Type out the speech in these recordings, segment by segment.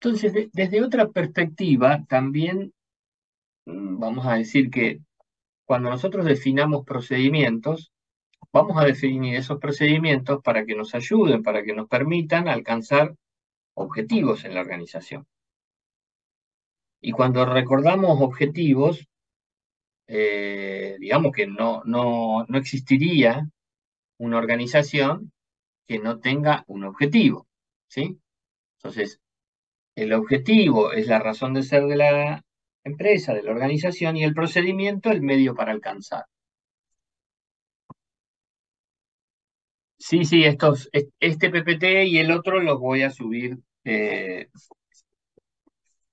Entonces, desde otra perspectiva, también vamos a decir que cuando nosotros definamos procedimientos, vamos a definir esos procedimientos para que nos ayuden, para que nos permitan alcanzar objetivos en la organización. Y cuando recordamos objetivos, digamos que no existiría una organización que no tenga un objetivo, ¿sí? Entonces, el objetivo es la razón de ser de la empresa, de la organización, y el procedimiento el medio para alcanzar. Sí, sí, este PPT y el otro los voy a subir en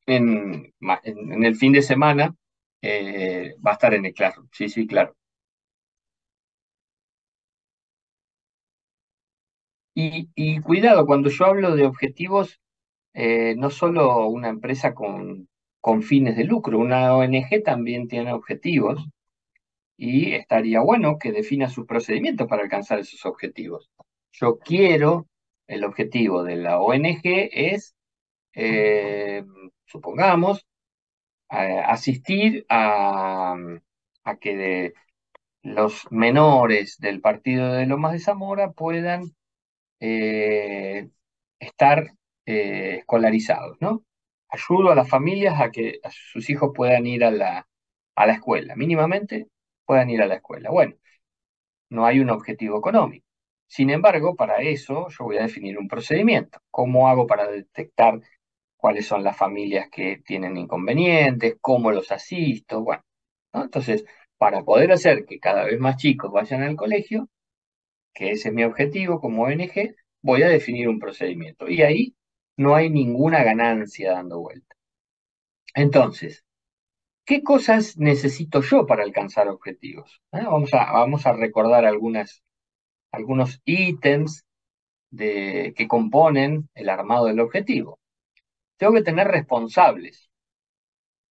el fin de semana. Va a estar en el Classroom, sí, sí, claro. Y cuidado, cuando yo hablo de objetivos, no solo una empresa con fines de lucro, una ONG también tiene objetivos y estaría bueno que defina sus procedimientos para alcanzar esos objetivos. Yo quiero, el objetivo de la ONG es, eh, supongamos, asistir a que los menores del partido de Lomas de Zamora puedan eh, estar escolarizados, ¿no? Ayudo a las familias a que a sus hijos puedan ir a la escuela, mínimamente puedan ir a la escuela. Bueno, no hay un objetivo económico. Sin embargo, para eso yo voy a definir un procedimiento. ¿Cómo hago para detectar cuáles son las familias que tienen inconvenientes? ¿Cómo los asisto? Bueno, ¿no? Entonces, para poder hacer que cada vez más chicos vayan al colegio, que ese es mi objetivo como ONG, voy a definir un procedimiento. Y ahí no hay ninguna ganancia dando vuelta. Entonces, ¿qué cosas necesito yo para alcanzar objetivos? Vamos a recordar algunos ítems que componen el armado del objetivo. Tengo que tener responsables.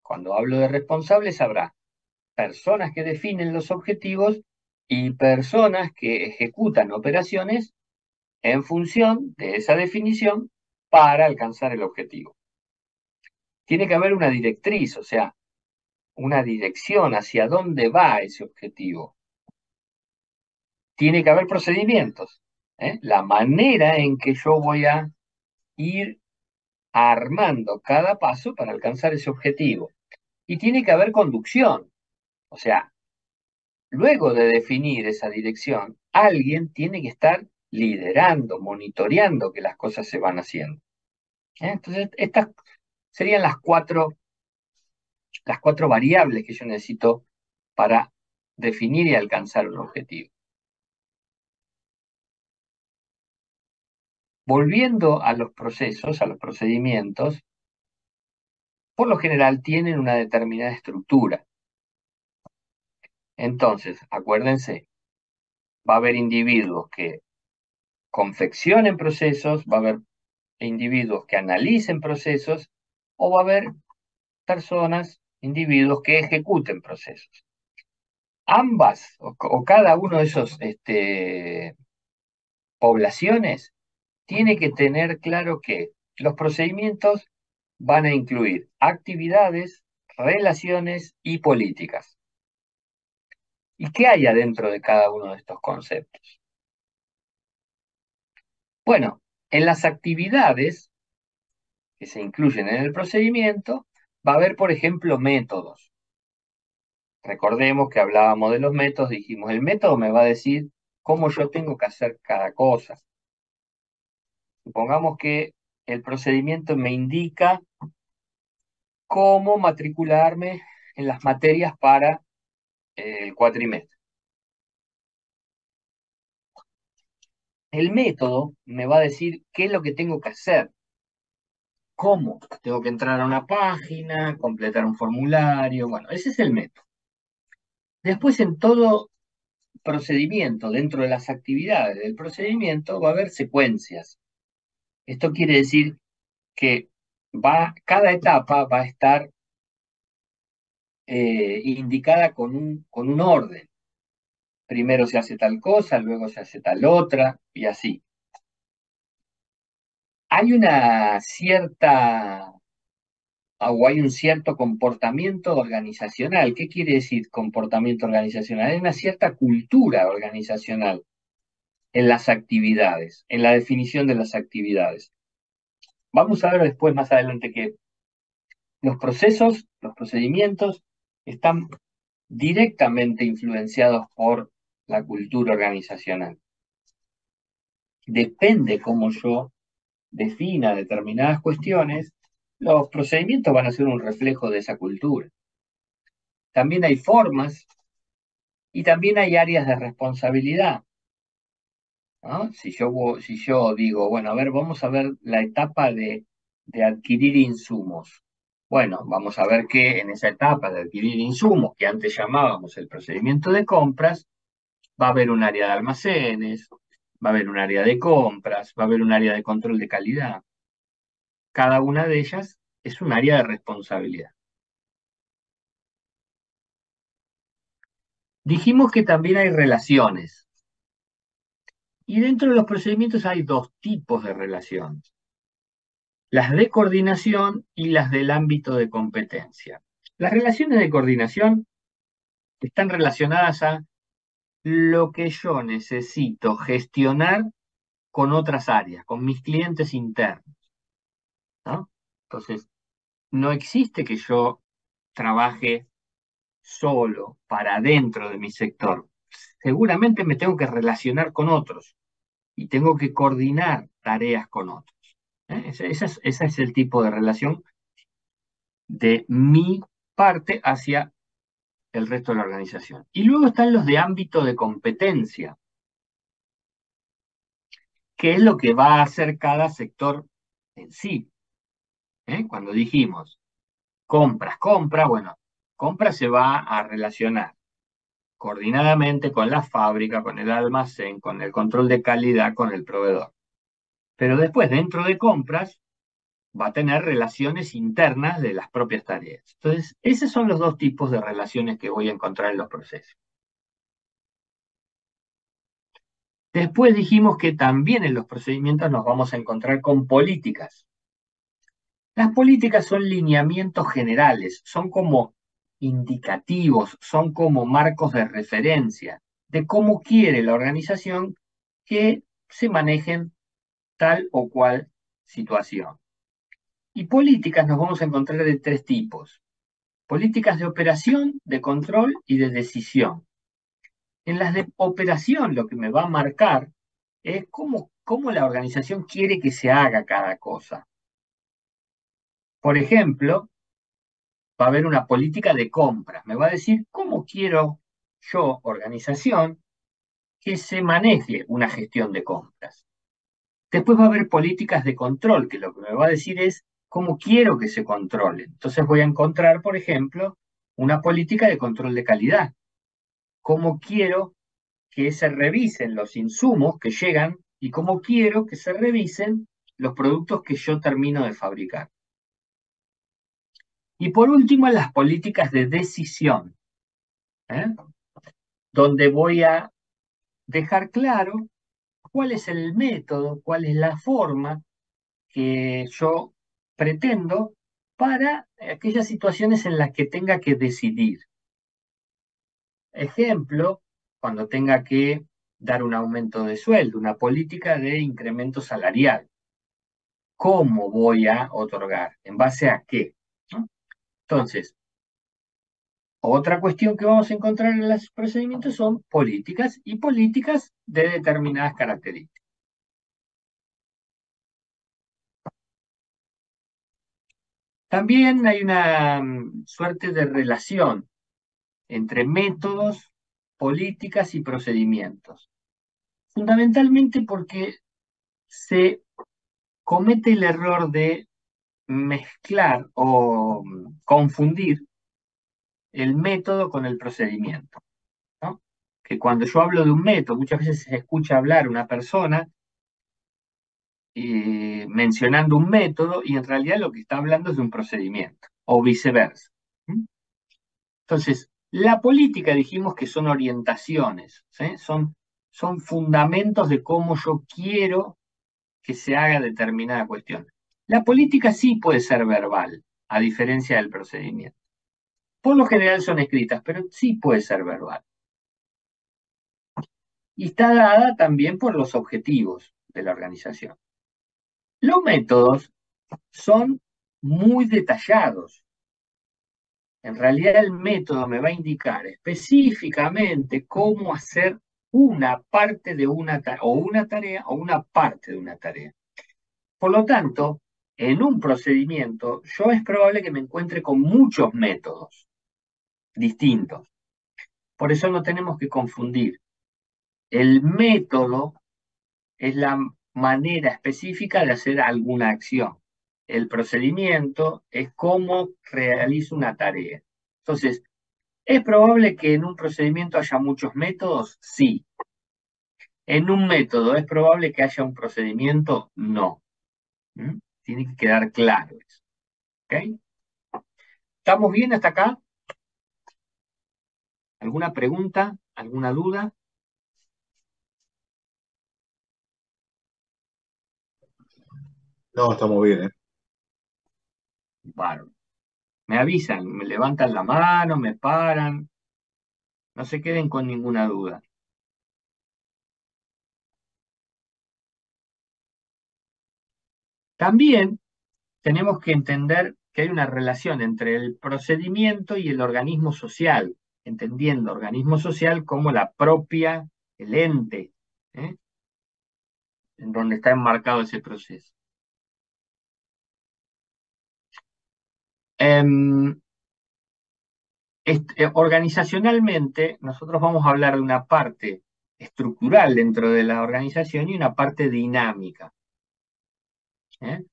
Cuando hablo de responsables, habrá personas que definen los objetivos y personas que ejecutan operaciones en función de esa definición para alcanzar el objetivo. Tiene que haber una directriz, o sea, una dirección hacia dónde va ese objetivo. Tiene que haber procedimientos, ¿eh? La manera en que yo voy a ir armando cada paso para alcanzar ese objetivo. Y tiene que haber conducción, o sea, luego de definir esa dirección, alguien tiene que estar liderando, monitoreando que las cosas se van haciendo. Entonces, estas serían las cuatro variables que yo necesito para definir y alcanzar un objetivo. Volviendo a los procesos, a los procedimientos, por lo general tienen una determinada estructura. Entonces, acuérdense, va a haber individuos que confeccionen procesos, va a haber individuos que analicen procesos, o va a haber personas, individuos que ejecuten procesos. Ambas, o cada uno de esos poblaciones, tiene que tener claro que los procedimientos van a incluir actividades, relaciones y políticas. ¿Y qué hay adentro de cada uno de estos conceptos? Bueno, en las actividades que se incluyen en el procedimiento, va a haber, por ejemplo, métodos. Recordemos que hablábamos de los métodos, dijimos, el método me va a decir cómo yo tengo que hacer cada cosa. Supongamos que el procedimiento me indica cómo matricularme en las materias para el cuatrimestre. El método me va a decir qué es lo que tengo que hacer, cómo. Tengo que entrar a una página, completar un formulario, bueno, ese es el método. Después en todo procedimiento, dentro de las actividades del procedimiento, va a haber secuencias. Esto quiere decir que cada etapa va a estar indicada con un orden. Primero se hace tal cosa, luego se hace tal otra, y así. hay una cierta, o hay un cierto comportamiento organizacional. ¿Qué quiere decir comportamiento organizacional? Hay una cierta cultura organizacional en las actividades, en la definición de las actividades. Vamos a ver después, más adelante, que los procesos, los procedimientos están directamente influenciados por la cultura organizacional. Depende cómo yo defina determinadas cuestiones, los procedimientos van a ser un reflejo de esa cultura. También hay formas y también hay áreas de responsabilidad, ¿no? Si yo digo, bueno, a ver, vamos a ver la etapa de adquirir insumos. Bueno, vamos a ver que en esa etapa de adquirir insumos, que antes llamábamos el procedimiento de compras, va a haber un área de almacenes, va a haber un área de compras, va a haber un área de control de calidad. Cada una de ellas es un área de responsabilidad. Dijimos que también hay relaciones. Y dentro de los procedimientos hay dos tipos de relaciones. Las de coordinación y las del ámbito de competencia. Las relaciones de coordinación están relacionadas a lo que yo necesito gestionar con otras áreas, con mis clientes internos, ¿no? Entonces, no existe que yo trabaje solo para dentro de mi sector. Seguramente me tengo que relacionar con otros y tengo que coordinar tareas con otros. Ese es el tipo de relación de mi parte hacia el resto de la organización. Y luego están los de ámbito de competencia, que es lo que va a hacer cada sector en sí. Cuando dijimos compra, bueno, compra se va a relacionar coordinadamente con la fábrica, con el almacén, con el control de calidad, con el proveedor. Pero después, dentro de compras, va a tener relaciones internas de las propias tareas. Entonces, esos son los dos tipos de relaciones que voy a encontrar en los procesos. Después dijimos que también en los procedimientos nos vamos a encontrar con políticas. Las políticas son lineamientos generales, son como indicativos, son como marcos de referencia de cómo quiere la organización que se manejen tal o cual situación. Y políticas nos vamos a encontrar de tres tipos: políticas de operación, de control y de decisión. En las de operación lo que me va a marcar es cómo la organización quiere que se haga cada cosa. Por ejemplo, va a haber una política de compras. Me va a decir cómo quiero yo, organización, que se maneje una gestión de compras. Después va a haber políticas de control, que lo que me va a decir es cómo quiero que se controle. Entonces voy a encontrar, por ejemplo, una política de control de calidad. Cómo quiero que se revisen los insumos que llegan y cómo quiero que se revisen los productos que yo termino de fabricar. Y por último, las políticas de decisión, ¿eh? Donde voy a dejar claro cuál es el método, cuál es la forma que yo pretendo para aquellas situaciones en las que tenga que decidir. Ejemplo, cuando tenga que dar un aumento de sueldo, una política de incremento salarial. ¿Cómo voy a otorgar? ¿En base a qué? ¿No? Entonces, otra cuestión que vamos a encontrar en los procedimientos son políticas y políticas de determinadas características. También hay una suerte de relación entre métodos, políticas y procedimientos. Fundamentalmente porque se comete el error de mezclar o confundir el método con el procedimiento, ¿no? Que cuando yo hablo de un método, muchas veces se escucha hablar una persona mencionando un método y en realidad lo que está hablando es de un procedimiento, o viceversa. Entonces, la política dijimos que son orientaciones, ¿sí? Son fundamentos de cómo yo quiero que se haga determinada cuestión. La política sí puede ser verbal, a diferencia del procedimiento. Por lo general son escritas, pero sí puede ser verbal. Y está dada también por los objetivos de la organización. Los métodos son muy detallados. En realidad el método me va a indicar específicamente cómo hacer una parte de una tarea, o una tarea, o una parte de una tarea. Por lo tanto, en un procedimiento, yo es probable que me encuentre con muchos métodos distintos. Por eso no tenemos que confundir. El método es la manera específica de hacer alguna acción. El procedimiento es cómo realizo una tarea. Entonces, ¿es probable que en un procedimiento haya muchos métodos? Sí. ¿En un método es probable que haya un procedimiento? No. ¿Mm? Tiene que quedar claro eso. ¿Ok? ¿Estamos bien hasta acá? ¿Alguna pregunta? ¿Alguna duda? No, estamos bien, ¿eh? Bueno, me avisan, me levantan la mano, me paran, no se queden con ninguna duda. También tenemos que entender que hay una relación entre el procedimiento y el organismo social, entendiendo organismo social como la propia, el ente, ¿eh? En donde está enmarcado ese proceso. Em, Organizacionalmente, nosotros vamos a hablar de una parte estructural dentro de la organización y una parte dinámica. ¿Eh?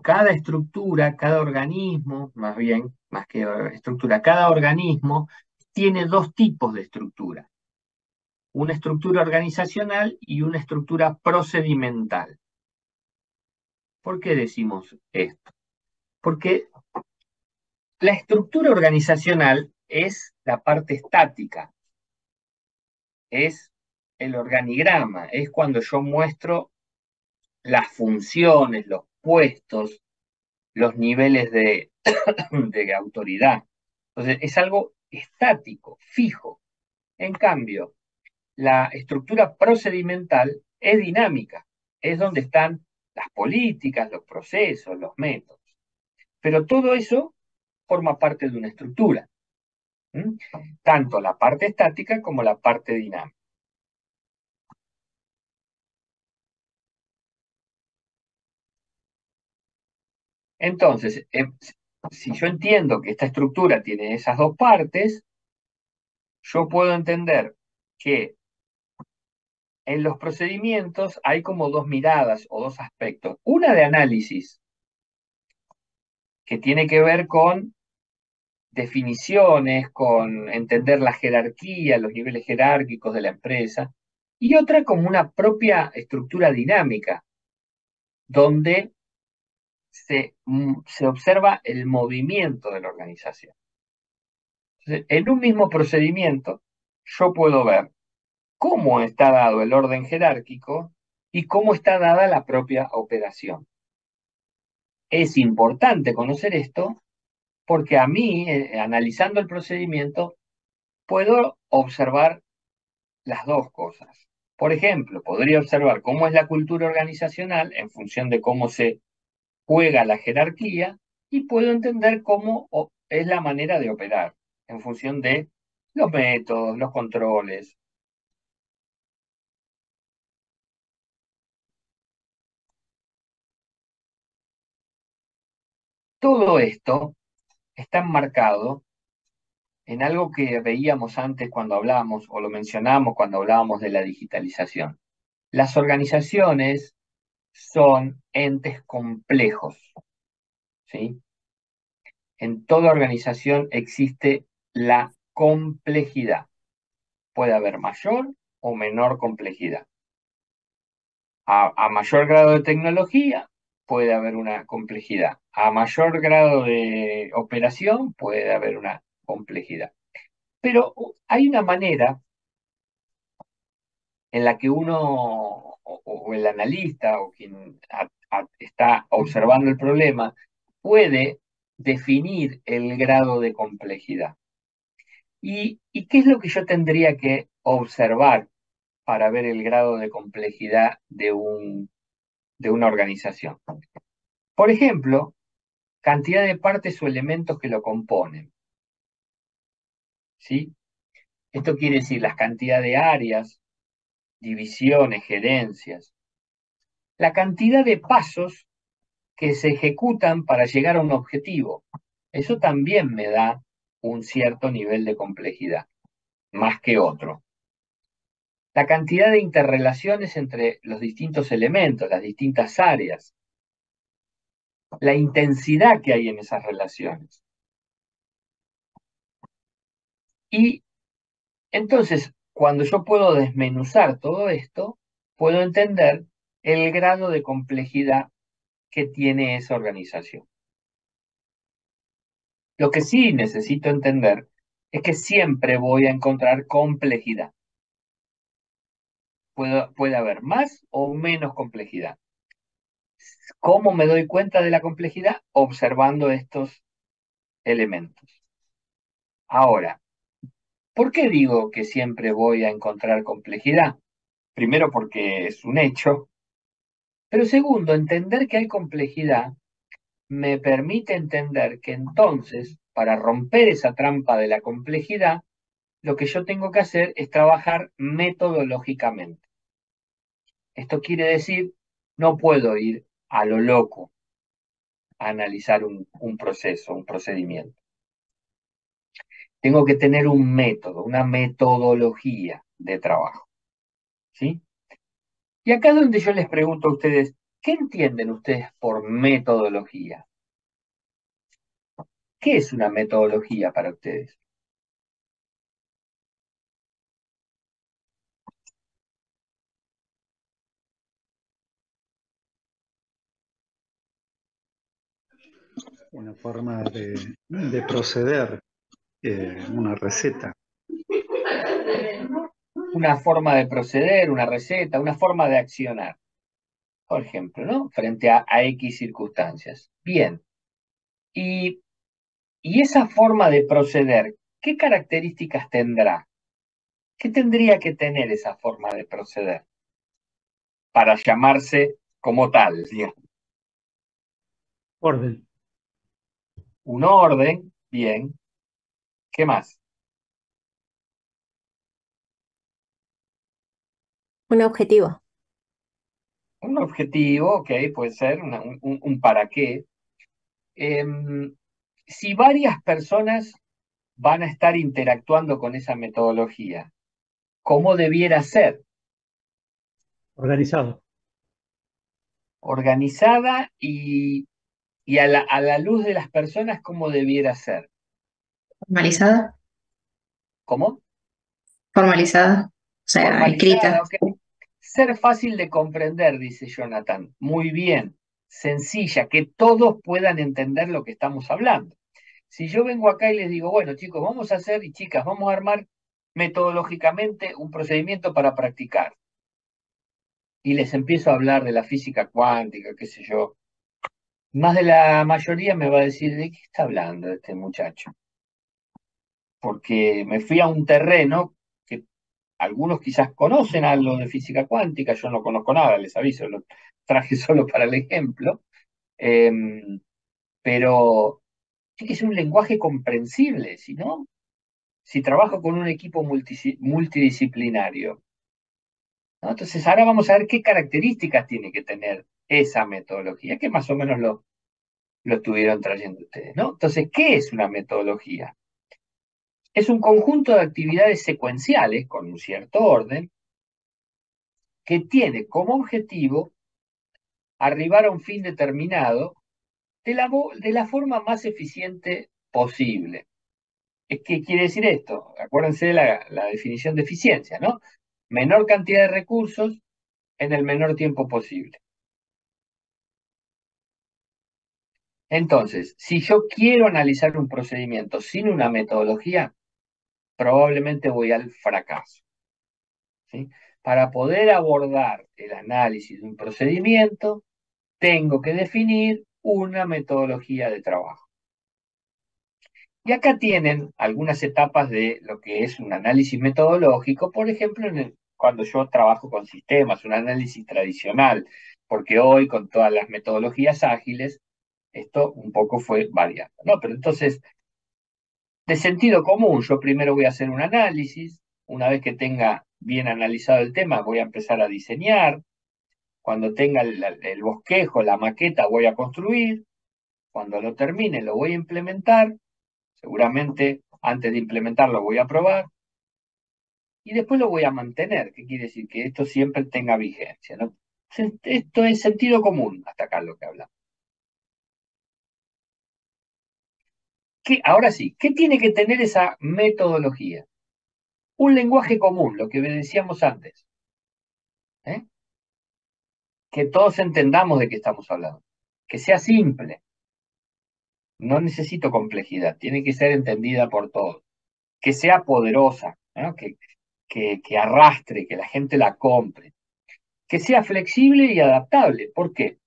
Cada estructura, cada organismo, más bien, más que estructura, cada organismo tiene dos tipos de estructura. Una estructura organizacional y una estructura procedimental. ¿Por qué decimos esto? Porque la estructura organizacional es la parte estática, es el organigrama, es cuando yo muestro las funciones, los puestos, los niveles de autoridad. Entonces, es algo estático, fijo. En cambio, la estructura procedimental es dinámica, es donde están las políticas, los procesos, los métodos. Pero todo eso forma parte de una estructura, ¿m? Tanto la parte estática como la parte dinámica. Entonces, si yo entiendo que esta estructura tiene esas dos partes, yo puedo entender que en los procedimientos hay como dos miradas o dos aspectos. Una de análisis, que tiene que ver con definiciones, con entender la jerarquía, los niveles jerárquicos de la empresa, y otra como una propia estructura dinámica, donde se observa el movimiento de la organización. Entonces, en un mismo procedimiento, yo puedo ver cómo está dado el orden jerárquico y cómo está dada la propia operación. Es importante conocer esto porque a mí, analizando el procedimiento, puedo observar las dos cosas. Por ejemplo, podría observar cómo es la cultura organizacional en función de cómo se juega la jerarquía y puedo entender cómo es la manera de operar en función de los métodos, los controles. Todo esto está enmarcado en algo que veíamos antes cuando hablábamos, o lo mencionamos cuando hablábamos de la digitalización. Las organizaciones son entes complejos, ¿sí? En toda organización existe la complejidad. Puede haber mayor o menor complejidad. A mayor grado de tecnología puede haber una complejidad. A mayor grado de operación puede haber una complejidad. Pero hay una manera en la que uno o el analista o quien está observando el problema puede definir el grado de complejidad. ¿Y qué es lo que yo tendría que observar para ver el grado de complejidad de una organización? Por ejemplo, cantidad de partes o elementos que lo componen, ¿sí? Esto quiere decir la cantidad de áreas, divisiones, gerencias, la cantidad de pasos que se ejecutan para llegar a un objetivo. Eso también me da un cierto nivel de complejidad, más que otro. La cantidad de interrelaciones entre los distintos elementos, las distintas áreas, la intensidad que hay en esas relaciones. Y entonces, cuando yo puedo desmenuzar todo esto, puedo entender el grado de complejidad que tiene esa organización. Lo que sí necesito entender es que siempre voy a encontrar complejidad. Puede haber más o menos complejidad. ¿Cómo me doy cuenta de la complejidad? Observando estos elementos. Ahora, ¿por qué digo que siempre voy a encontrar complejidad? Primero porque es un hecho, pero segundo, entender que hay complejidad me permite entender que entonces, para romper esa trampa de la complejidad, lo que yo tengo que hacer es trabajar metodológicamente. Esto quiere decir, no puedo ir a lo loco a analizar un proceso, un procedimiento. Tengo que tener un método, una metodología de trabajo, ¿sí? Y acá es donde yo les pregunto a ustedes, ¿qué entienden ustedes por metodología? ¿Qué es una metodología para ustedes? Una forma de proceder, una receta. Una forma de proceder, una receta, una forma de accionar, por ejemplo, ¿no? Frente a X circunstancias. Bien. Y, y esa forma de proceder, ¿qué características tendrá? ¿Qué tendría que tener esa forma de proceder para llamarse como tal, digamos? Orden. Un orden, bien. ¿Qué más? Un objetivo. Un objetivo, ok, puede ser un para qué. Si varias personas van a estar interactuando con esa metodología, ¿cómo debiera ser? Organizado. Organizada y a la luz de las personas, ¿cómo debiera ser? Formalizada, ¿Cómo? formalizada, o sea, Formalizada, escrita. ok. Ser fácil de comprender, dice Jonathan. Muy bien. Sencilla, que todos puedan entender lo que estamos hablando. Si yo vengo acá y les digo, bueno, chicos, vamos a hacer, y chicas, vamos a armar metodológicamente un procedimiento para practicar. Y les empiezo a hablar de la física cuántica, qué sé yo. Más de la mayoría me va a decir, ¿de qué está hablando este muchacho? Porque me fui a un terreno que algunos quizás conocen algo de física cuántica, yo no conozco nada, les aviso, lo traje solo para el ejemplo. Pero sí que es un lenguaje comprensible, si no, si trabajo con un equipo multidisciplinario, ¿no? Entonces ahora vamos a ver qué características tiene que tener esa metodología, que más o menos lo estuvieron trayendo ustedes, ¿no? Entonces, ¿qué es una metodología? Es un conjunto de actividades secuenciales con un cierto orden que tiene como objetivo arribar a un fin determinado de la forma más eficiente posible. ¿Qué quiere decir esto? Acuérdense de la definición de eficiencia, ¿no? Menor cantidad de recursos en el menor tiempo posible. Entonces, si yo quiero analizar un procedimiento sin una metodología, probablemente voy al fracaso, ¿sí? Para poder abordar el análisis de un procedimiento, tengo que definir una metodología de trabajo. Y acá tienen algunas etapas de lo que es un análisis metodológico, por ejemplo, cuando yo trabajo con sistemas, un análisis tradicional, porque hoy con todas las metodologías ágiles, esto un poco fue variando, ¿no? Pero entonces, de sentido común, yo primero voy a hacer un análisis, una vez que tenga bien analizado el tema, voy a empezar a diseñar, cuando tenga el bosquejo, la maqueta, voy a construir, cuando lo termine lo voy a implementar, seguramente antes de implementarlo voy a probar, y después lo voy a mantener, que quiere decir que esto siempre tenga vigencia, ¿no? Esto es sentido común, hasta acá lo que hablamos. Ahora sí, ¿qué tiene que tener esa metodología? Un lenguaje común, lo que decíamos antes. ¿Eh? Que todos entendamos de qué estamos hablando. Que sea simple. No necesito complejidad, tiene que ser entendida por todos. Que sea poderosa, ¿no? Que arrastre, que la gente la compre. Que sea flexible y adaptable. ¿Por qué?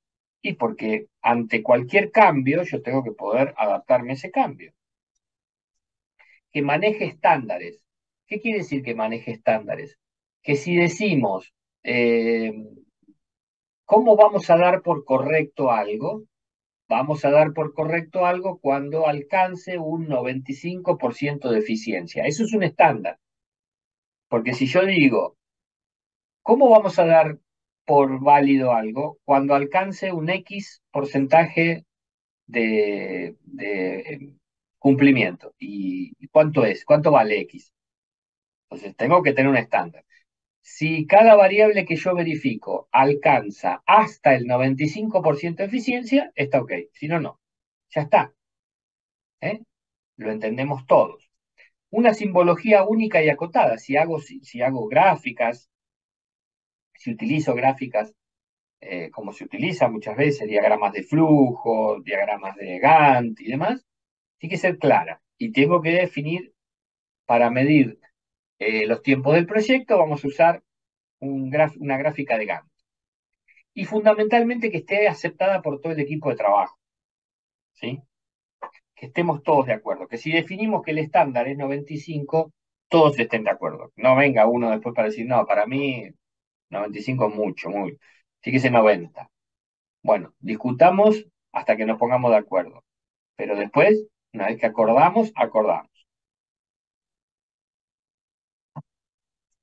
Y porque ante cualquier cambio yo tengo que poder adaptarme a ese cambio. Que maneje estándares. ¿Qué quiere decir que maneje estándares? Que si decimos, ¿cómo vamos a dar por correcto algo? Vamos a dar por correcto algo cuando alcance un 95% de eficiencia. Eso es un estándar. Porque si yo digo, ¿cómo vamos a dar por válido algo? Cuando alcance un X porcentaje de cumplimiento. ¿Y cuánto es? ¿Cuánto vale X? Entonces tengo que tener un estándar. Si cada variable que yo verifico alcanza hasta el 95% de eficiencia, está ok. Si no, no. Ya está. ¿Eh? Lo entendemos todos. Una simbología única y acotada. Si hago gráficas, si utilizo gráficas como se utiliza muchas veces, diagramas de flujo, diagramas de Gantt y demás, tiene que ser clara. Y tengo que definir, para medir los tiempos del proyecto, vamos a usar una gráfica de Gantt. Y fundamentalmente que esté aceptada por todo el equipo de trabajo. ¿Sí? Que estemos todos de acuerdo. Que si definimos que el estándar es 95, todos estén de acuerdo. No venga uno después para decir, no, para mí 95 es mucho, muy. Sí que es 90. Bueno, discutamos hasta que nos pongamos de acuerdo. Pero después, una vez que acordamos, acordamos.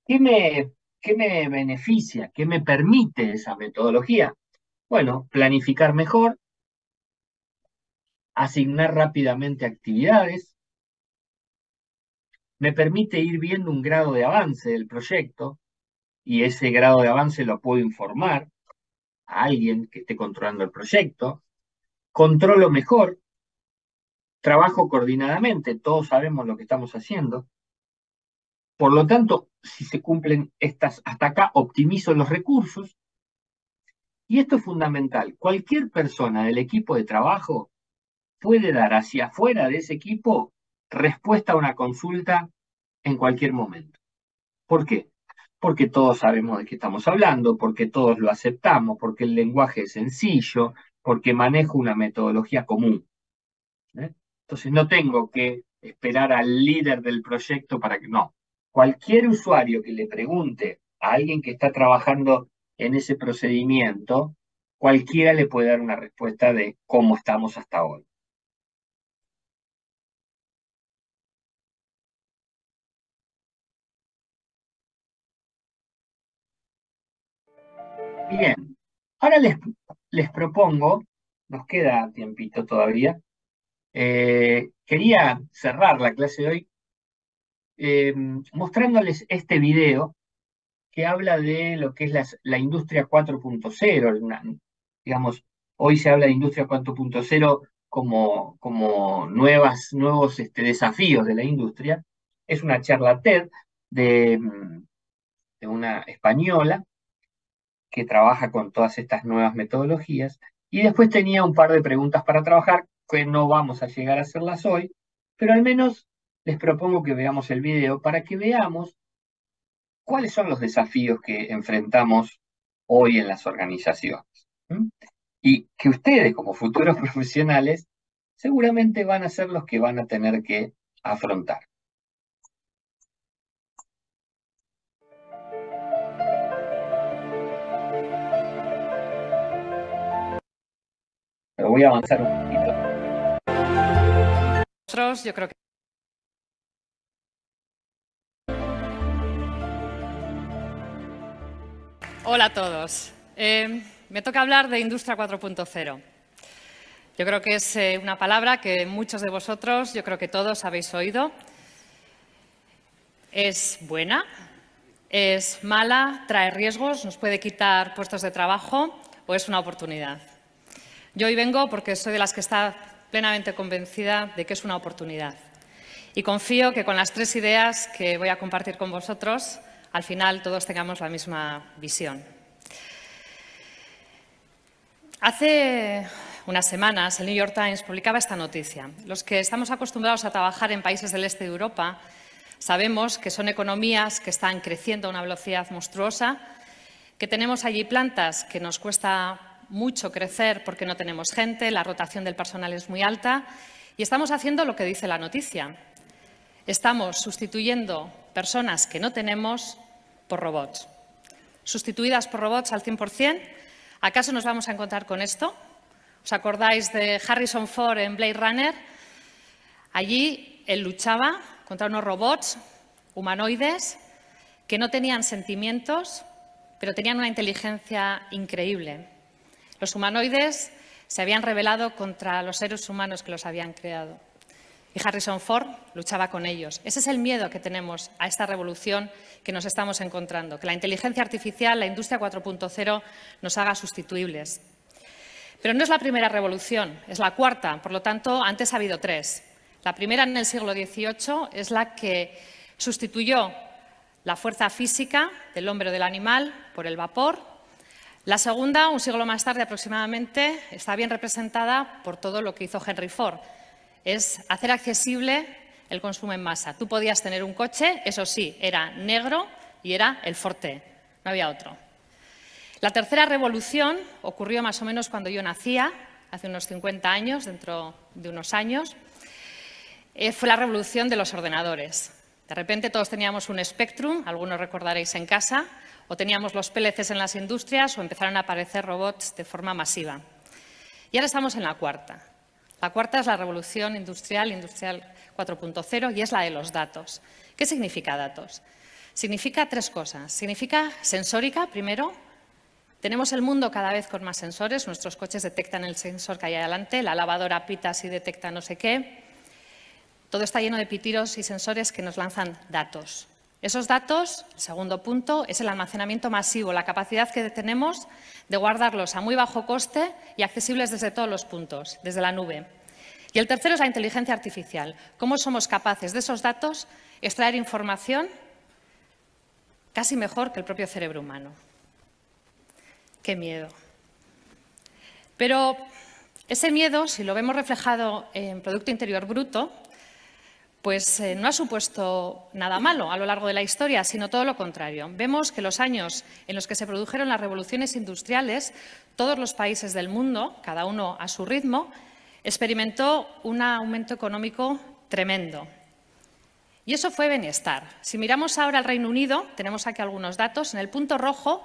¿Qué me beneficia? ¿Qué me permite esa metodología? Bueno, planificar mejor, asignar rápidamente actividades, me permite ir viendo un grado de avance del proyecto y ese grado de avance lo puedo informar a alguien que esté controlando el proyecto, controlo mejor, trabajo coordinadamente, todos sabemos lo que estamos haciendo. Por lo tanto, si se cumplen estas hasta acá, optimizo los recursos. Y esto es fundamental. Cualquier persona del equipo de trabajo puede dar hacia afuera de ese equipo respuesta a una consulta en cualquier momento. ¿Por qué? Porque todos sabemos de qué estamos hablando, porque todos lo aceptamos, porque el lenguaje es sencillo, porque manejo una metodología común. Entonces no tengo que esperar al líder del proyecto para que... No. Cualquier usuario que le pregunte a alguien que está trabajando en ese procedimiento, cualquiera le puede dar una respuesta de cómo estamos hasta hoy. Bien, ahora les propongo, nos queda tiempito todavía, quería cerrar la clase de hoy mostrándoles este video que habla de lo que es la industria 4.0. Digamos, hoy se habla de industria 4.0 como nuevos desafíos de la industria. Es una charla TED de una española que trabaja con todas estas nuevas metodologías. Y después tenía un par de preguntas para trabajar, que no vamos a llegar a hacerlas hoy, pero al menos les propongo que veamos el video para que veamos ¿cuáles son los desafíos que enfrentamos hoy en las organizaciones? ¿Mm? Y que ustedes, como futuros profesionales, seguramente van a ser los que van a tener que afrontar. Pero voy a avanzar un poquito. Yo creo que hola a todos. Me toca hablar de Industria 4.0. Yo creo que es una palabra que muchos de vosotros, yo creo que todos habéis oído. Es buena, es mala, trae riesgos, nos puede quitar puestos de trabajo o es una oportunidad. Yo hoy vengo porque soy de las que está plenamente convencida de que es una oportunidad. Y confío que con las 3 ideas que voy a compartir con vosotros, al final todos tengamos la misma visión. Hace unas semanas el New York Times publicaba esta noticia. Los que estamos acostumbrados a trabajar en países del este de Europa sabemos que son economías que están creciendo a una velocidad monstruosa, que tenemos allí plantas que nos cuesta mucho crecer porque no tenemos gente, la rotación del personal es muy alta y estamos haciendo lo que dice la noticia. Estamos sustituyendo personas que no tenemos por robots. Sustituidas por robots al 100%. ¿Acaso nos vamos a encontrar con esto? ¿Os acordáis de Harrison Ford en Blade Runner? Allí él luchaba contra unos robots humanoides que no tenían sentimientos, pero tenían una inteligencia increíble. Los humanoides se habían rebelado contra los seres humanos que los habían creado. Y Harrison Ford luchaba con ellos. Ese es el miedo que tenemos a esta revolución que nos estamos encontrando, que la inteligencia artificial, la industria 4.0 nos haga sustituibles. Pero no es la primera revolución, es la cuarta, por lo tanto, antes ha habido 3. La primera en el siglo XVIII es la que sustituyó la fuerza física del hombre o del animal por el vapor. La segunda, un siglo más tarde aproximadamente, está bien representada por todo lo que hizo Henry Ford. Es hacer accesible el consumo en masa. Tú podías tener un coche, eso sí, era negro y era el Forte, no había otro. La tercera revolución ocurrió más o menos cuando yo nacía, hace unos 50 años, dentro de unos años. Fue la revolución de los ordenadores. De repente todos teníamos un Spectrum, algunos recordaréis en casa, o teníamos los PLCs en las industrias o empezaron a aparecer robots de forma masiva. Y ahora estamos en la cuarta. La cuarta es la revolución industrial 4.0 y es la de los datos. ¿Qué significa datos? Significa 3 cosas. Significa sensórica, primero. Tenemos el mundo cada vez con más sensores. Nuestros coches detectan el sensor que hay adelante, la lavadora pita si detecta no sé qué. Todo está lleno de pitidos y sensores que nos lanzan datos. Esos datos, el segundo punto, es el almacenamiento masivo, la capacidad que tenemos de guardarlos a muy bajo coste y accesibles desde todos los puntos, desde la nube. Y el tercero es la inteligencia artificial. ¿Cómo somos capaces de esos datos extraer información casi mejor que el propio cerebro humano? ¡Qué miedo! Pero ese miedo, si lo vemos reflejado en Producto Interior Bruto, pues no ha supuesto nada malo a lo largo de la historia, sino todo lo contrario. Vemos que los años en los que se produjeron las revoluciones industriales, todos los países del mundo, cada uno a su ritmo, experimentó un aumento económico tremendo. Y eso fue bienestar. Si miramos ahora al Reino Unido, tenemos aquí algunos datos. En el punto rojo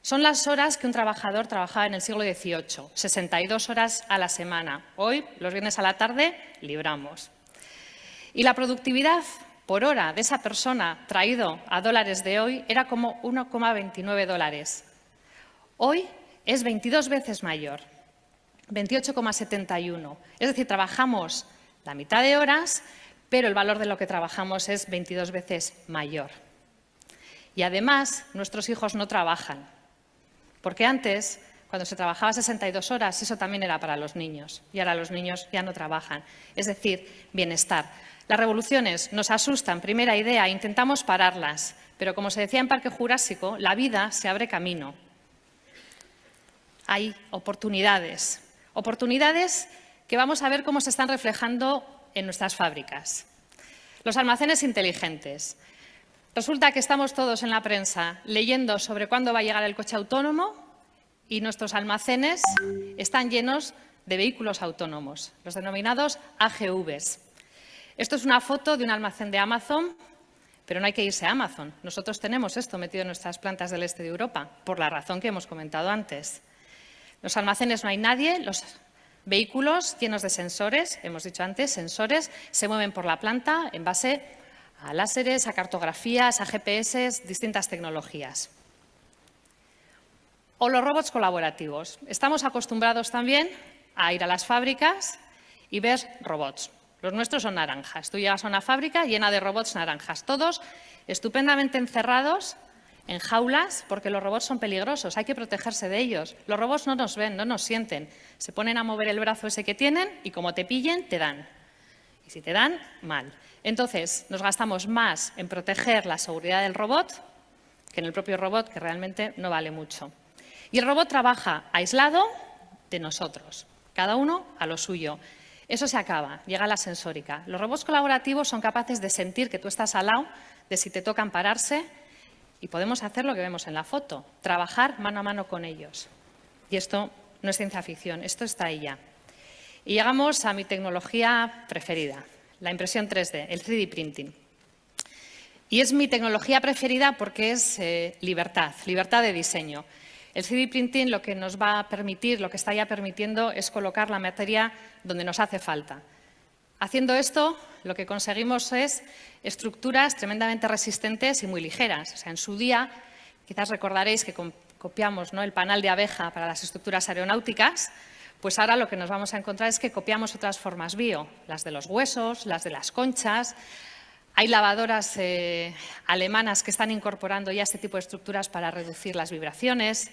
son las horas que un trabajador trabajaba en el siglo XVIII, 62 horas a la semana. Hoy, los viernes a la tarde, libramos. Y la productividad por hora de esa persona traído a dólares de hoy era como 1,29 dólares. Hoy es 22 veces mayor, 28,71. Es decir, trabajamos la mitad de horas, pero el valor de lo que trabajamos es 22 veces mayor. Y además, nuestros hijos no trabajan, porque antes, cuando se trabajaba 62 horas, eso también era para los niños, y ahora los niños ya no trabajan. Es decir, bienestar. Las revoluciones nos asustan, primera idea, intentamos pararlas, pero como se decía en Parque Jurásico, la vida se abre camino. Hay oportunidades, oportunidades que vamos a ver cómo se están reflejando en nuestras fábricas. Los almacenes inteligentes. Resulta que estamos todos en la prensa leyendo sobre cuándo va a llegar el coche autónomo y nuestros almacenes están llenos de vehículos autónomos, los denominados AGVs. Esto es una foto de un almacén de Amazon, pero no hay que irse a Amazon. Nosotros tenemos esto metido en nuestras plantas del este de Europa, por la razón que hemos comentado antes. En los almacenes no hay nadie, los vehículos llenos de sensores, hemos dicho antes, sensores, se mueven por la planta en base a láseres, a cartografías, a GPS, distintas tecnologías. O los robots colaborativos. Estamos acostumbrados también a ir a las fábricas y ver robots. Los nuestros son naranjas. Tú llegas a una fábrica llena de robots naranjas, todos estupendamente encerrados en jaulas, porque los robots son peligrosos, hay que protegerse de ellos. Los robots no nos ven, no nos sienten. Se ponen a mover el brazo ese que tienen y como te pillen, te dan. Y si te dan, mal. Entonces, nos gastamos más en proteger la seguridad del robot que en el propio robot, que realmente no vale mucho. Y el robot trabaja aislado de nosotros, cada uno a lo suyo. Eso se acaba, llega la sensórica. Los robots colaborativos son capaces de sentir que tú estás al lado, de si te tocan pararse, y podemos hacer lo que vemos en la foto, trabajar mano a mano con ellos. Y esto no es ciencia ficción, esto está ahí ya. Y llegamos a mi tecnología preferida, la impresión 3D, el 3D printing. Y es mi tecnología preferida porque es libertad de diseño. El 3D printing lo que nos va a permitir, lo que está ya permitiendo, es colocar la materia donde nos hace falta. Haciendo esto, lo que conseguimos es estructuras tremendamente resistentes y muy ligeras. O sea, en su día, quizás recordaréis que copiamos, ¿no?, el panal de abeja para las estructuras aeronáuticas, pues ahora lo que nos vamos a encontrar es que copiamos otras formas bio, las de los huesos, las de las conchas. Hay lavadoras alemanas que están incorporando ya este tipo de estructuras para reducir las vibraciones.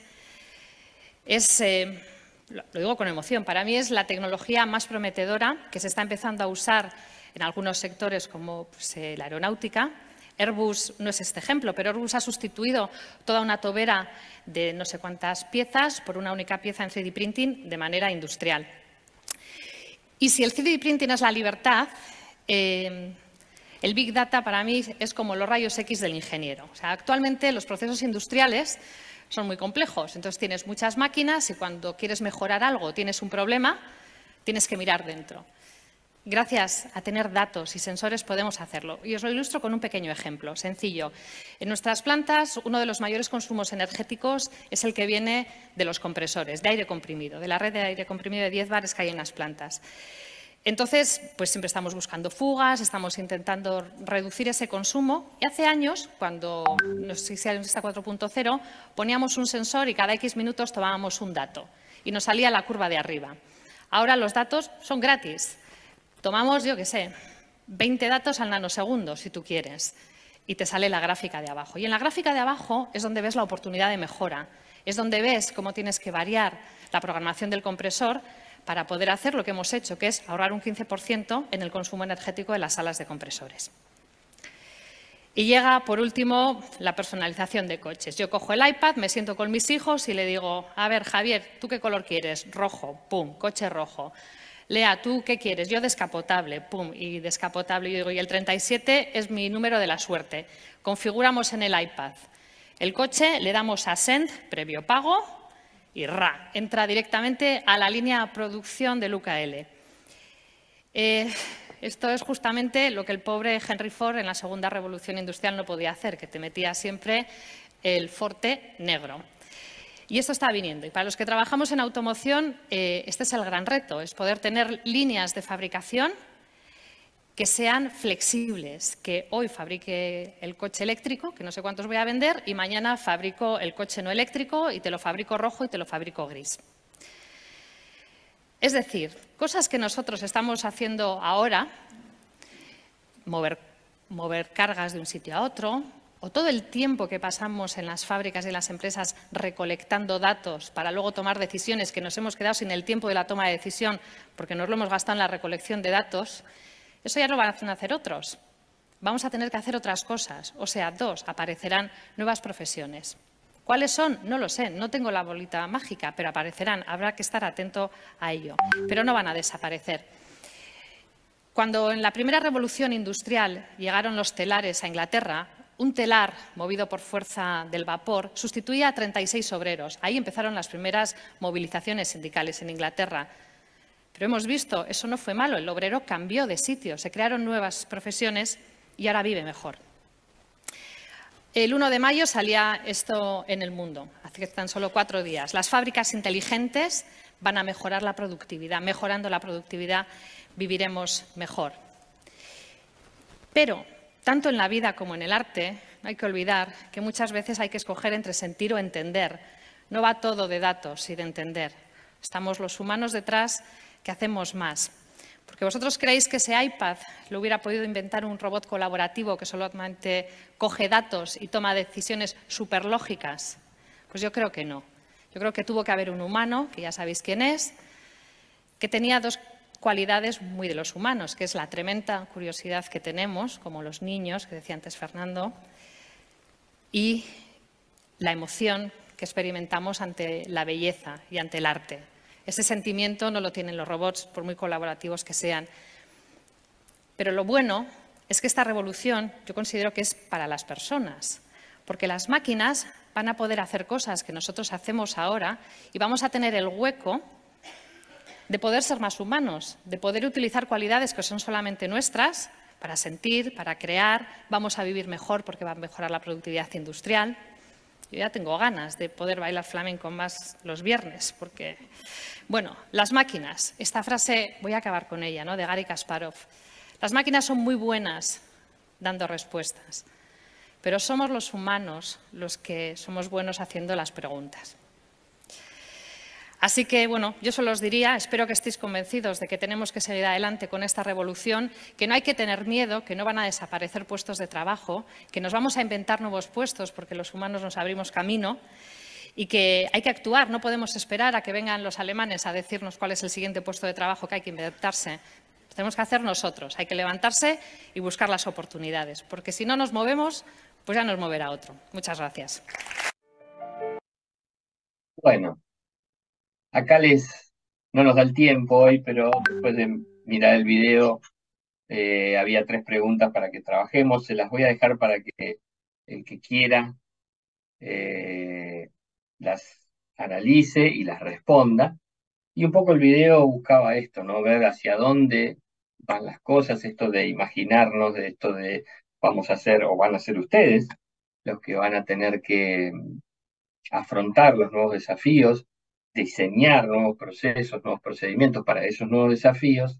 Lo digo con emoción, para mí es la tecnología más prometedora que se está empezando a usar en algunos sectores como la aeronáutica. Airbus no es este ejemplo, pero Airbus ha sustituido toda una tobera de no sé cuántas piezas por una única pieza en 3D printing de manera industrial. Y si el 3D printing es la libertad, el Big Data para mí es como los rayos X del ingeniero. O sea, actualmente los procesos industriales son muy complejos, entonces tienes muchas máquinas y cuando quieres mejorar algo, tienes un problema, tienes que mirar dentro. Gracias a tener datos y sensores podemos hacerlo. Y os lo ilustro con un pequeño ejemplo, sencillo. En nuestras plantas, uno de los mayores consumos energéticos es el que viene de los compresores, de aire comprimido, de la red de aire comprimido de 10 bares que hay en las plantas. Entonces, pues siempre estamos buscando fugas, estamos intentando reducir ese consumo. Y hace años, cuando nos hicieron esta 4.0, poníamos un sensor y cada X minutos tomábamos un dato y nos salía la curva de arriba. Ahora los datos son gratis. Tomamos, yo qué sé, 20 datos al nanosegundo, si tú quieres, y te sale la gráfica de abajo. Y en la gráfica de abajo es donde ves la oportunidad de mejora, es donde ves cómo tienes que variar la programación del compresor para poder hacer lo que hemos hecho, que es ahorrar un 15% en el consumo energético de las salas de compresores. Y llega, por último, la personalización de coches. Yo cojo el iPad, me siento con mis hijos y le digo, a ver, Javier, ¿tú qué color quieres? Rojo, pum, coche rojo. Lea, ¿tú qué quieres? Yo descapotable, pum, y descapotable. Yo digo, y el 37 es mi número de la suerte. Configuramos en el iPad el coche, le damos a Send, previo pago, y ¡ra! Entra directamente a la línea producción del UKL. Esto es justamente lo que el pobre Henry Ford en la segunda revolución industrial no podía hacer, que te metía siempre el forte negro. Y esto está viniendo. Y para los que trabajamos en automoción, este es el gran reto, es poder tener líneas de fabricación que sean flexibles, que hoy fabrique el coche eléctrico, que no sé cuántos voy a vender, y mañana fabrico el coche no eléctrico y te lo fabrico rojo y te lo fabrico gris. Es decir, cosas que nosotros estamos haciendo ahora, mover cargas de un sitio a otro, o todo el tiempo que pasamos en las fábricas y en las empresas recolectando datos para luego tomar decisiones, que nos hemos quedado sin el tiempo de la toma de decisión porque nos lo hemos gastado en la recolección de datos, eso ya lo van a hacer otros. Vamos a tener que hacer otras cosas. O sea, aparecerán nuevas profesiones. ¿Cuáles son? No lo sé, no tengo la bolita mágica, pero aparecerán. Habrá que estar atento a ello. Pero no van a desaparecer. Cuando en la primera revolución industrial llegaron los telares a Inglaterra, un telar movido por fuerza del vapor sustituía a 36 obreros. Ahí empezaron las primeras movilizaciones sindicales en Inglaterra. Pero hemos visto, eso no fue malo, el obrero cambió de sitio, se crearon nuevas profesiones y ahora vive mejor. El 1 de mayo salía esto en El Mundo, hace tan solo 4 días. Las fábricas inteligentes van a mejorar la productividad. Mejorando la productividad viviremos mejor. Pero, tanto en la vida como en el arte, no hay que olvidar que muchas veces hay que escoger entre sentir o entender. No va todo de datos y de entender. Estamos los humanos detrás que hacemos más. Porque vosotros creéis que ese iPad lo hubiera podido inventar un robot colaborativo que solamente coge datos y toma decisiones superlógicas. Pues yo creo que no. Yo creo que tuvo que haber un humano, que ya sabéis quién es, que tenía 2 cualidades muy de los humanos, que es la tremenda curiosidad que tenemos, como los niños, que decía antes Fernando, y la emoción que experimentamos ante la belleza y ante el arte. Ese sentimiento no lo tienen los robots, por muy colaborativos que sean. Pero lo bueno es que esta revolución yo considero que es para las personas, porque las máquinas van a poder hacer cosas que nosotros hacemos ahora y vamos a tener el hueco de poder ser más humanos, de poder utilizar cualidades que son solamente nuestras para sentir, para crear, vamos a vivir mejor porque va a mejorar la productividad industrial. Yo ya tengo ganas de poder bailar flamenco más los viernes, porque, bueno, las máquinas, esta frase, voy a acabar con ella, ¿no?, de Garry Kasparov. Las máquinas son muy buenas dando respuestas, pero somos los humanos los que somos buenos haciendo las preguntas. Así que, bueno, yo solo os diría, espero que estéis convencidos de que tenemos que seguir adelante con esta revolución, que no hay que tener miedo, que no van a desaparecer puestos de trabajo, que nos vamos a inventar nuevos puestos porque los humanos nos abrimos camino y que hay que actuar. No podemos esperar a que vengan los alemanes a decirnos cuál es el siguiente puesto de trabajo que hay que inventarse. Lo tenemos que hacer nosotros. Hay que levantarse y buscar las oportunidades, porque si no nos movemos, pues ya nos moverá otro. Muchas gracias. Bueno, acá no nos da el tiempo hoy, pero después de mirar el video había 3 preguntas para que trabajemos. Se las voy a dejar para que el que quiera las analice y las responda. Y un poco el video buscaba esto, ¿no? Ver hacia dónde van las cosas, esto de imaginarnos, de esto de vamos a hacer o van a ser ustedes los que van a tener que afrontar los nuevos desafíos, diseñar nuevos procesos, nuevos procedimientos para esos nuevos desafíos,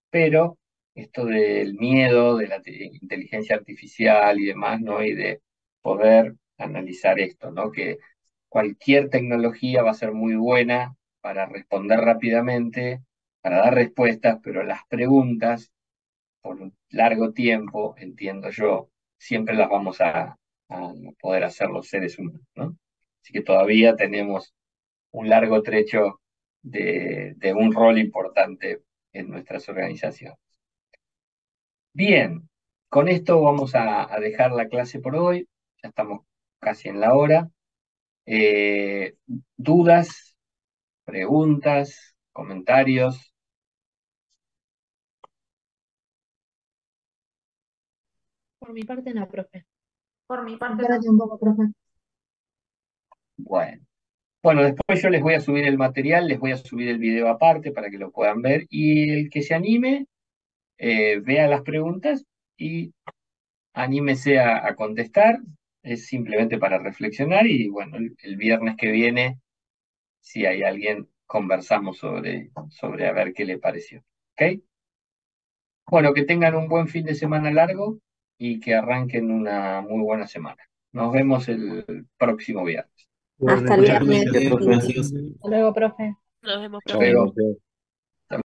pero esto del miedo, de la inteligencia artificial y demás, ¿no? Y de poder analizar esto, ¿no? Que cualquier tecnología va a ser muy buena para responder rápidamente, para dar respuestas, pero las preguntas, por un largo tiempo, entiendo yo, siempre las vamos a poder hacer los seres humanos, ¿no? Así que todavía tenemos un largo trecho de un rol importante en nuestras organizaciones. Bien, con esto vamos a dejar la clase por hoy, ya estamos casi en la hora. ¿Dudas, preguntas, comentarios? Por mi parte no, profe. Por mi parte, Espérate un poco, profe. Bueno, después yo les voy a subir el material, les voy a subir el video aparte para que lo puedan ver, y el que se anime, vea las preguntas y anímese a contestar. Es simplemente para reflexionar y bueno, el viernes que viene, si hay alguien, conversamos sobre a ver qué le pareció. ¿Ok? Bueno, que tengan un buen fin de semana largo y que arranquen una muy buena semana. Nos vemos el próximo viernes. Hasta el Muchas viernes. gracias, profe. Hasta luego, profe. Nos vemos, Hasta profe. luego.